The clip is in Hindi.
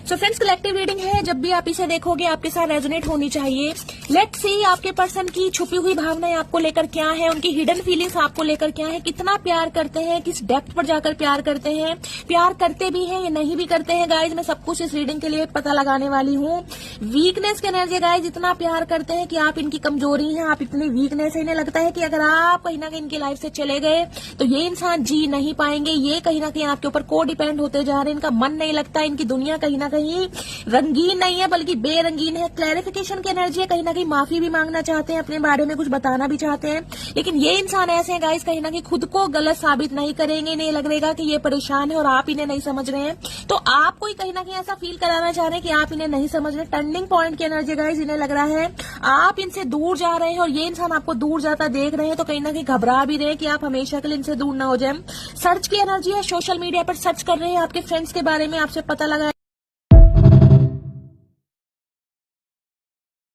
सो फ्रेंड्स, कलेक्टिव रीडिंग है, जब भी आप इसे देखोगे आपके साथ रेजोनेट होनी चाहिए। लेट्स सी आपके पर्सन की छुपी हुई भावनाएं आपको लेकर क्या है, उनकी हिडन फीलिंग्स आपको लेकर क्या है, कितना प्यार करते हैं, किस डेप्थ पर जाकर प्यार करते हैं, प्यार करते भी हैं या नहीं भी करते हैं। गाइज मैं सब कुछ इस रीडिंग के लिए पता लगाने वाली हूँ। वीकनेस की एनर्जी गाइज, इतना प्यार करते हैं कि आप इनकी कमजोरी हैं, आप इतनी वीकनेस है, इन्हें लगता है कि अगर आप कहीं ना कहीं इनकी लाइफ से चले गए तो ये इंसान जी नहीं पाएंगे। ये कहीं ना कहीं आपके ऊपर को डिपेंड होते जा रहे हैं, इनका मन नहीं लगता, इनकी दुनिया कहीं ना कहीं रंगीन नहीं है बल्कि बेरंगीन है। क्लैरिफिकेशन की एनर्जी है, कहीं ना कहीं माफी भी मांगना चाहते हैं, अपने बारे में कुछ बताना भी चाहते हैं। लेकिन ये इंसान ऐसे हैं गाइस, कहीं ना कहीं खुद को गलत साबित नहीं करेंगे। इन्हें लगेगा कि ये परेशान है और आप इन्हें नहीं समझ रहे हैं, तो आपको ही कहीं ना कहीं ऐसा फील कराना चाह रहे हैं कि आप इन्हें नहीं समझ रहे। टर्निंग पॉइंट की एनर्जी गाइस, इन्हें लग रहा है आप इनसे दूर जा रहे हैं और ये इंसान आपको दूर जाता देख रहे हैं, तो कहीं ना कहीं घबरा भी रहे हैं कि आप हमेशा के लिए इनसे दूर ना हो जाए। सर्च की एनर्जी है, सोशल मीडिया पर सर्च कर रहे हैं, आपके फ्रेंड्स के बारे में आपसे पता लगा